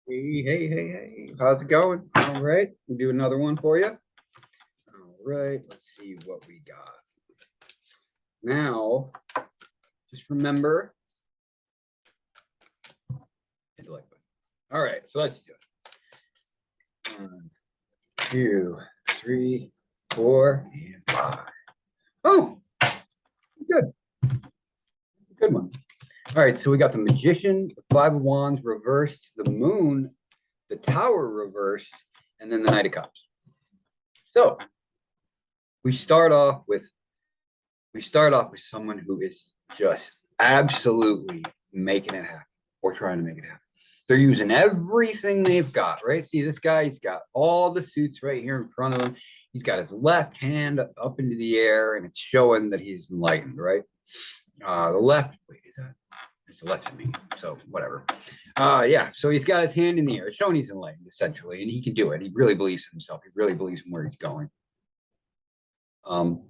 Hey. How's it going? All right. We'll do another one for you. All right. Let's see what we got. Now, just remember, hit the like button. All right. So let's do it. 1, 2, 3, 4, and 5. Oh, good. Good one. All right. So we got the Magician, the Five of Wands reversed, the Moon, the Tower reversed, and then the Knight of Cups. So we start off with someone who is just absolutely making it happen or trying to make it happen. They're using everything they've got, right? See this guy, he's got all the suits right here in front of him. He's got his left hand up into the air and it's showing that he's enlightened, right? The left, wait, is that? It's the left to me, so whatever. Yeah, so he's got his hand in the air, showing he's enlightened essentially, and he can do it. He really believes in himself. He really believes in where he's going. And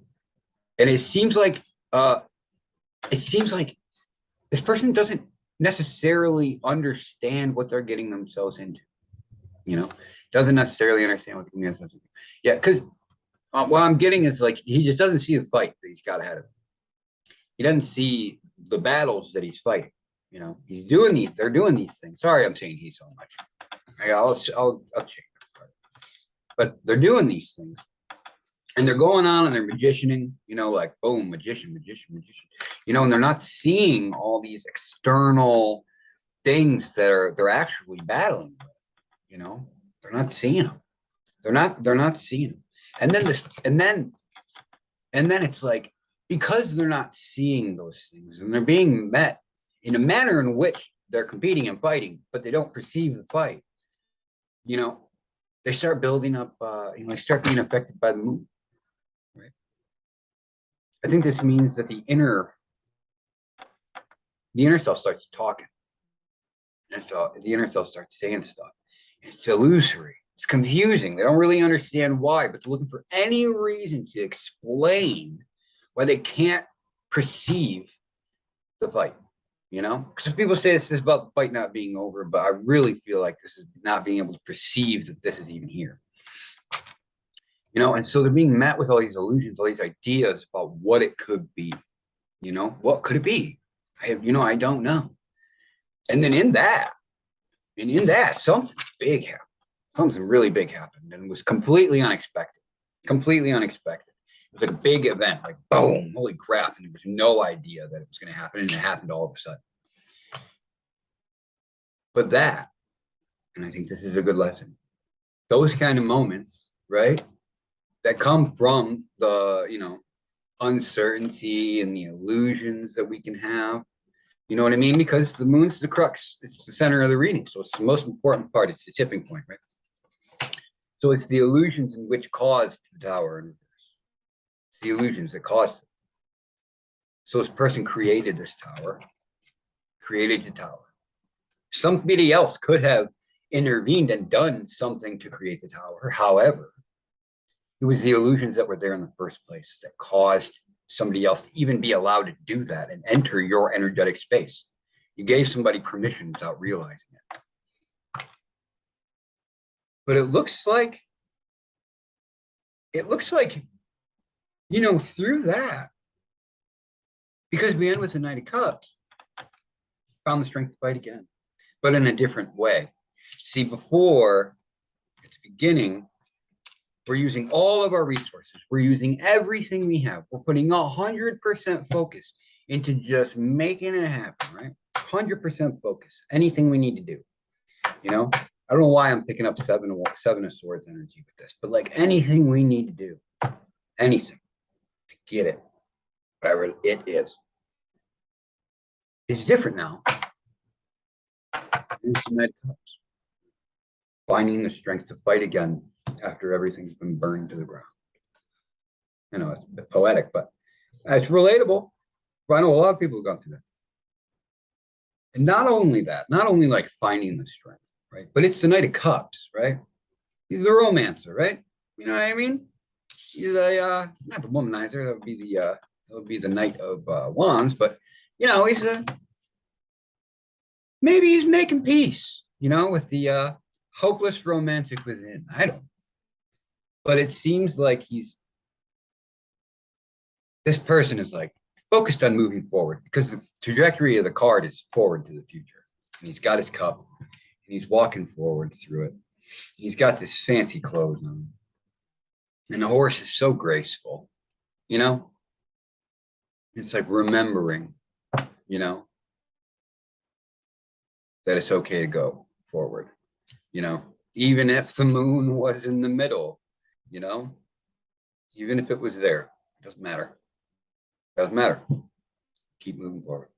it seems like this person doesn't necessarily understand what they're getting themselves into. Doesn't necessarily understand what they're getting themselves into. Yeah, because what I'm getting is like he just doesn't see the fight that he's got ahead of him. He doesn't see the battles that he's fighting. They're doing these things. Sorry, I'm saying he so much. I'll change it. But they're doing these things. And they're going on and they're magicianing, like boom, magician. And they're not seeing all these external things that they're actually battling with. They're not seeing them. They're not seeing them. And then it's like, because they're not seeing those things and they're being met in a manner in which they're competing and fighting, but they don't perceive the fight, they start building up, they start being affected by the moon. Right. I think this means that the inner self starts talking. The inner self starts saying stuff. It's illusory. It's confusing. They don't really understand why, but they're looking for any reason to explain why they can't perceive the fight. Because people say this is about the fight not being over, but I really feel like this is not being able to perceive that this is even here. And so they're being met with all these illusions, all these ideas about what it could be. What could it be? I don't know. And then in that, something big happened. Something really big happened and it was completely unexpected. Completely unexpected. It was like a big event, like boom, holy crap. And there was no idea that it was going to happen. And it happened all of a sudden. But that, and I think this is a good lesson, those kind of moments, right? That come from the, uncertainty and the illusions that we can have. You know what I mean? Because the moon's the crux. It's the center of the reading. So it's the most important part. It's the tipping point, right? So it's the illusions in which caused the tower in reverse. It's the illusions that caused it. So this person created this tower, created the tower. Somebody else could have intervened and done something to create the tower. However, it was the illusions that were there in the first place that caused somebody else to even be allowed to do that and enter your energetic space. You gave somebody permission without realizing it. But it looks like, through that, because we end with the Knight of Cups, found the strength to fight again, but in a different way. See, before, at the beginning, we're using all of our resources. We're using everything we have. We're putting 100% focus into just making it happen, right? 100% focus. Anything we need to do. I don't know why I'm picking up seven of swords energy with this, but like anything we need to do, anything to get it, whatever it is, it's different now. It's the Knight of Cups. Finding the strength to fight again after everything's been burned to the ground. It's a bit poetic, but it's relatable. I know a lot of people have gone through that. And not only like finding the strength, right? But it's the Knight of Cups, right? He's the romancer, right? You know what I mean? He's a not the womanizer. That would be the Knight of Wands, but maybe he's making peace. with the hopeless romantic within. I don't, but it seems like this person is like focused on moving forward because the trajectory of the card is forward to the future. And he's got his cup and he's walking forward through it. He's got this fancy clothes on. And the horse is so graceful, you know? It's like remembering, you know, that it's okay to go forward, even if the moon was in the middle, you know, even if it was there, it doesn't matter. It doesn't matter. Keep moving forward.